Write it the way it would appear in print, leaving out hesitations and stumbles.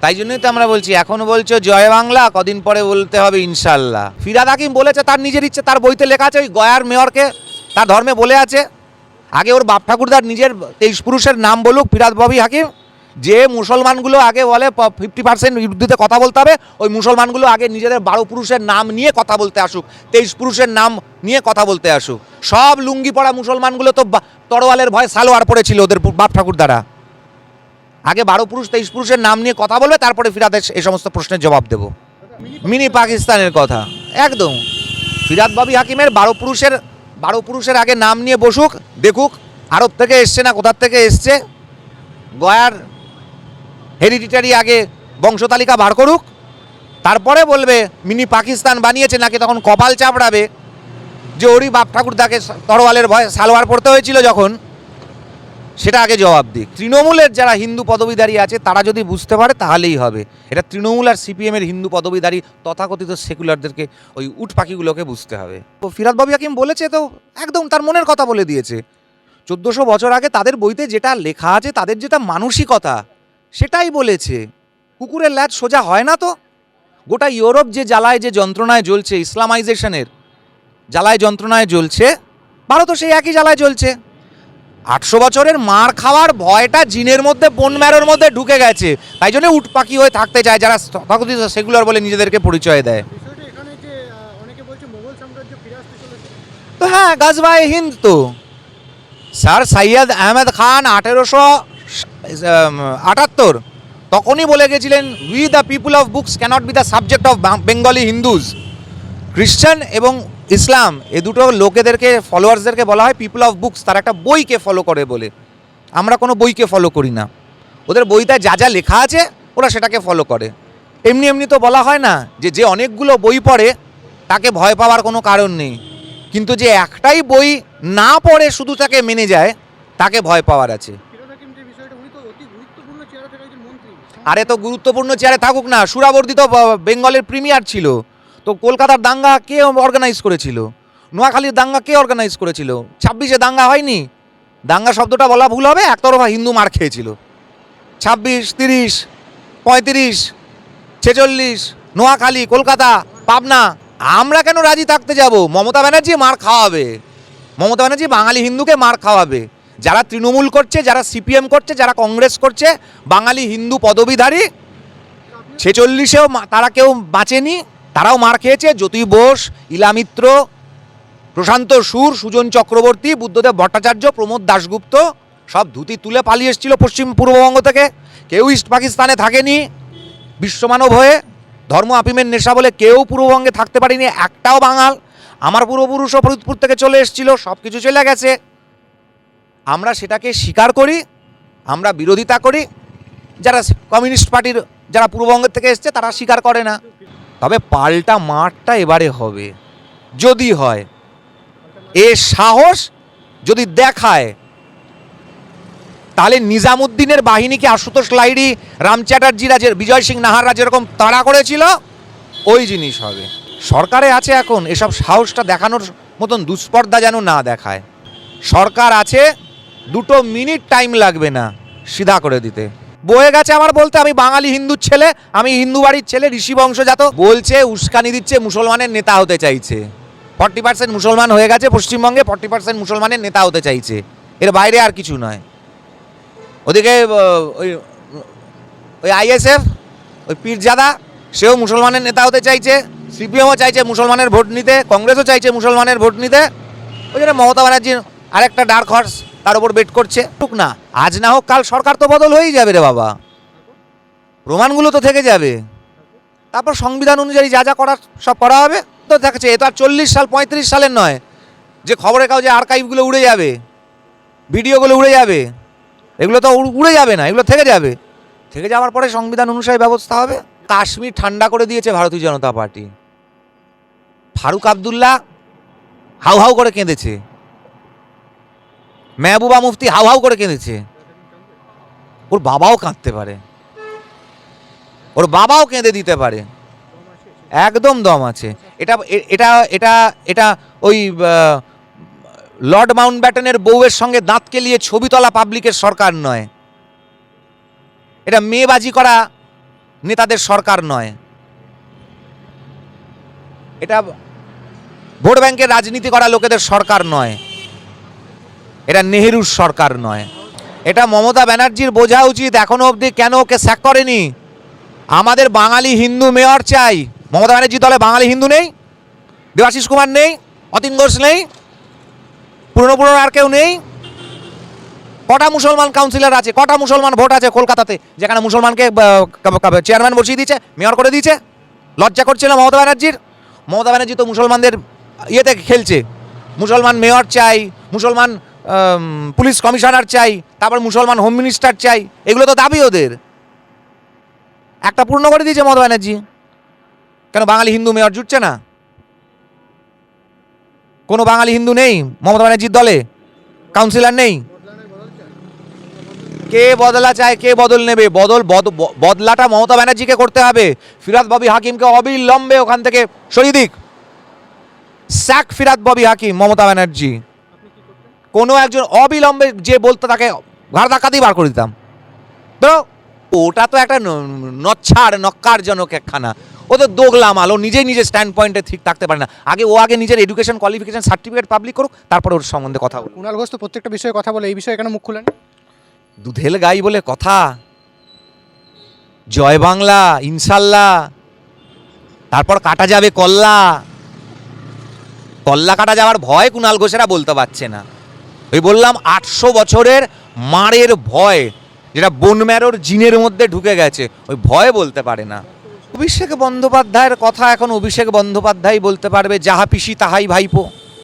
তাই জন্যই তো আমরা বলছি, এখনো বলছো জয় বাংলা, কদিন পরে বলতে হবে ইনশাল্লাহ। ফিরহাদ হাকিম বলেছে তার নিজের ইচ্ছে, তার বইতে লেখা আছে, ওই গয়ার মেয়রকে তার ধর্মে বলে আছে। আগে ওর বাপ ঠাকুরদার নিজের 23 পুরুষের নাম বলুক ফিরহাদ ববি হাকিম। যে মুসলমানগুলো আগে বলে 50% বিরুদ্ধে কথা বলতে হবে, ওই মুসলমানগুলো আগে নিজেদের 12 পুরুষের নাম নিয়ে কথা বলতে আসুক, 23 পুরুষের নাম নিয়ে কথা বলতে আসুক। সব লুঙ্গি পরা মুসলমানগুলো তো তরোয়ালের ভয়ে সালোয়ার পড়েছিল ওদের বাপ ঠাকুর দ্বারা। আগে 12 পুরুষ 23 পুরুষের নাম নিয়ে কথা বলবে, তারপরে ফিরহাদের এই সমস্ত প্রশ্নের জবাব দেব। মিনি পাকিস্তানের কথা একদম। ফিরহাদ ববি হাকিমের 12 পুরুষের আগে নাম নিয়ে বসুক, দেখুক আরব থেকে এসছে না কোথার থেকে এসছে, গয়ার হেরিডিটারি আগে বংশতালিকা বার করুক, তারপরে বলবে মিনি পাকিস্তান বানিয়েছে নাকি, তখন কপাল চাপড়াবে যে ওরই বাপ ঠাকুরদাকে তরোয়ালের ভয়ে সালোয়ার পড়তে হয়েছিল যখন। সেটা আগে জবাব দিক। তৃণমূলের যারা হিন্দু পদবীধারী আছে তারা যদি বুঝতে পারে তাহলেই হবে। এটা তৃণমূল আর সিপিএমের হিন্দু পদবীধারী তথাকথিত সেকুলারদেরকে, ওই উট পাখিগুলোকে বুঝতে হবে। তো ফিরহাদ ববি হাকিম বলেছে তো একদম তার মনের কথা বলে দিয়েছে। 1400 বছর আগে তাদের বইতে যেটা লেখা আছে, তাদের যেটা মানসিকতা, সেটাই বলেছে। কুকুরের ল্যাজ সোজা হয় না তো। গোটা ইউরোপ যে জ্বালায় যে যন্ত্রণায় জ্বলছে, ইসলামাইজেশনের জ্বালায় যন্ত্রণায় জ্বলছে, ভারতও সেই একই জ্বালায় জ্বলছে। 800 বছরের মার খাওয়ার ভয়টা জিনের মধ্যে, বোন ম্যারোর মধ্যে ঢুকে গেছে। তাই জন্য উট পাখি হয়ে থাকতে চায় যারা তথাকথিত সেকুলার বলে নিজেদেরকে পরিচয় দেয়। তো হ্যাঁ, গাজওয়ায়ে হিন্দ তো স্যার সৈয়দ আহমেদ খান 1878 তখনই বলে গেছিলেন, we the people of books cannot be the subject of Bengali Hindus. Christian এবং ইসলাম এ দুটো লোকেদেরকে, ফলোয়ার্সদেরকে বলা হয় পিপুল অফ বুকস। তারা একটা বইকে ফলো করে বলে। আমরা কোনো বইকে ফলো করি না, ওদের বইতে যা যা লেখা আছে ওরা সেটাকে ফলো করে। এমনি এমনি তো বলা হয় না যে অনেকগুলো বই পড়ে তাকে ভয় পাওয়ার কোনো কারণ নেই, কিন্তু যে একটাই বই না পড়ে শুধু তাকে মেনে যায় তাকে ভয় পাওয়ার আছে। আরে তো গুরুত্বপূর্ণ চেয়ারে থাকুক না, সুরাবর্দী তো বেঙ্গলের প্রিমিয়ার ছিল। তো কলকাতার দাঙ্গা কে অর্গানাইজ করেছিল? নোয়াখালীর দাঙ্গা কে অর্গানাইজ করেছিল? 26-এ দাঙ্গা হয়নি? দাঙ্গা শব্দটা বলা ভুল হবে, একতরফা হিন্দু মার খেয়েছিল। 26, 30, 35, 46, নোয়াখালী, কলকাতা, পাবনা। আমরা কেন রাজি থাকতে যাব? মমতা ব্যানার্জি মার খাওয়াবে, মমতা ব্যানার্জি বাঙালি হিন্দুকে মার খাওয়াবে। যারা তৃণমূল করছে, যারা সিপিএম করছে, যারা কংগ্রেস করছে, বাঙালি হিন্দু পদবীধারী 46-এও তারা কেউ বাঁচেনি, তারাও মার খেয়েছে। জ্যোতি বোস, ইলা মিত্র, প্রশান্ত সুর, সুজন চক্রবর্তী, বুদ্ধদেব ভট্টাচার্য, প্রমোদ দাশগুপ্ত সব ধুতি তুলে পালিয়ে এসেছিল পূর্ববঙ্গ থেকে। কেউ ইস্ট পাকিস্তানে থাকেনি বিশ্বমানব হয়ে। ধর্ম আপিমের নেশা বলে কেউ পূর্ববঙ্গে থাকতে পারেনি, একটাও বাঙাল। আমার পূর্বপুরুষও ফরিদপুর থেকে চলে এসেছিল, সব কিছু চলে গেছে। আমরা সেটাকে স্বীকার করি, আমরা বিরোধিতা করি। যারা কমিউনিস্ট পার্টির যারা পূর্ববঙ্গের থেকে এসছে তারা স্বীকার করে না। তবে পাল্টা মারটা এবারে হবে, যদি হয়। এ সাহস যদি দেখায় তাহলে নিজামুদ্দিনের বাহিনীকে আশুতোষ লাহিড়ী, রাম চ্যাটার্জিরা, বিজয় সিং নাহাররা যেরকম তাড়া করেছিল, ওই জিনিস হবে। সরকারে আছে এখন, এসব সাহসটা দেখানোর মতন দুস্পর্ধা যেন না দেখায়। সরকার আছে, 2 মিনিট টাইম লাগবে না সিধা করে দিতে। বয়ে গেছে আমার বলতে, আমি বাঙালি হিন্দুর ছেলে, আমি হিন্দু বাড়ির ছেলে, ঋষি বংশজাত বলছে, উস্কানি দিচ্ছে, মুসলমানের নেতা হতে চাইছে। 40% মুসলমান হয়ে গেছে পশ্চিমবঙ্গে, 40% মুসলমানের নেতা হতে চাইছে, এর বাইরে আর কিছু নয়। ওদিকে ওই আইএসএফ, ওই পীরজাদা, সেও মুসলমানের নেতা হতে চাইছে। সিপিএমও চাইছে মুসলমানের ভোট নিতে, কংগ্রেসও চাইছে মুসলমানের ভোট নিতে। ওই জন্য মমতা ব্যানার্জির আরেকটা ডার্ক হর্স তার উপর বেট করছে। টুক না, আজ না হোক কাল সরকার তো বদল হয়েই যাবে রে বাবা, প্রমাণগুলো তো থেকে যাবে। তারপর সংবিধান অনুযায়ী যা যা করার সব করা হবে। তো দেখাচ্ছে এ তো আর 40 সাল 35 সালের নয় যে খবরের কাগজে আর্কাইভগুলো উড়ে যাবে, ভিডিওগুলো উড়ে যাবে। এগুলো তো উড়ে যাবে না, এগুলো থেকে যাবে। থেকে যাওয়ার পরে সংবিধান অনুযায়ী ব্যবস্থা হবে। কাশ্মীর ঠান্ডা করে দিয়েছে ভারতীয় জনতা পার্টি। ফারুক আবদুল্লাহ হাউ হাউ করে কেঁদেছে, মেহবুবা মুফতি হাউ হাউ করে কেঁদেছে। ওর বাবাও কাঁদতে পারে, ওর বাবাও কেঁদে দিতে পারে, একদম দম আছে। এটা এটা এটা এটা ওই লর্ড মাউন্টব্যাটেনের বউয়ের সঙ্গে দাঁত কেলিয়ে ছবি তোলা পাবলিকের সরকার নয়। এটা মেয়েবাজি করা নেতাদের সরকার নয়। এটা ভোট ব্যাংকের রাজনীতি করা লোকেদের সরকার নয়। এটা নেহেরুর সরকার নয়। এটা মমতা ব্যানার্জির বোঝা উচিত এখনো অবধি কেন ওকে স্যাক করেনি। আমাদের বাঙালি হিন্দু মেয়র চাই। মমতা ব্যানার্জির দলে বাঙালি হিন্দু নেই, দেবাশিস কুমার নেই, অতীন ঘোষ নেই, পুরনো আর কেউ নেই। কটা মুসলমান কাউন্সিলর আছে, কটা মুসলমান ভোট আছে কলকাতাতে, যেখানে মুসলমানকে চেয়ারম্যান বসিয়ে দিয়েছে, মেয়র করে দিয়েছে। লজ্জা করছিল মমতা ব্যানার্জির। মমতা ব্যানার্জি তো মুসলমানদের ইয়েতে খেলছে। মুসলমান মেয়র চাই, মুসলমান পুলিশ কমিশনার চাই, তারপর মুসলমান হোম মিনিস্টার চাই, এগুলো তো দাবি ওদের। একটা পূর্ণ করে দিয়েছে মমতা ব্যানার্জি। কেন বাঙালি হিন্দু মেয়র জুটছে না? কোনো বাঙালি হিন্দু নেই মমতা ব্যানার্জির দলে, কাউন্সিলর নেই। কে বদলা চায়, কে বদল নেবে? বদলাটা মমতা ব্যানার্জিকে করতে হবে। ফিরাদ ববি হাকিমকে অবিলম্বে ওখান থেকে সরিয়ে দিক। স্যাক ফিরাদ ববি হাকিম, মমতা ব্যানার্জি। কোনো একজন অবিলম্বে যে বলতো তাকে ঘাড় ধাক্কাতেই বার করে দিতাম। তো ওটা তো একটা নক্কারজনক একখানা। ও তো দোগলা মাল। ও নিজের স্ট্যান্ড পয়েন্টে ঠিক থাকতে পারে না। আগে নিজের এডুকেশন কোয়ালিফিকেশন সার্টিফিকেট পাবলিক করুক, তারপর ওর সম্বন্ধে কথা বলুক। কুণাল ঘোষ তো প্রত্যেকটা বিষয়ে কথা বলে, এই বিষয়ে কেন মুখ খুলেন? দুধেল গাই বলে কথা। জয় বাংলা, ইনশাল্লাহ, তারপর কাটা যাবে কল্লা। কল্লা কাটা যাওয়ার ভয় কুণাল ঘোষেরা বলতে পারছে না। ওই বললাম 800 বছরের মারের ভয়, যেটা বোনম্যারোর জিনের মধ্যে ঢুকে গেছে, ওই ভয় বলতে পারে না। অভিষেক বন্দ্যোপাধ্যায়ের কথা এখন অভিষেক বন্দ্যোপাধ্যায় বলতে পারবে, যাহা পিসি তাহাই ভাইপো।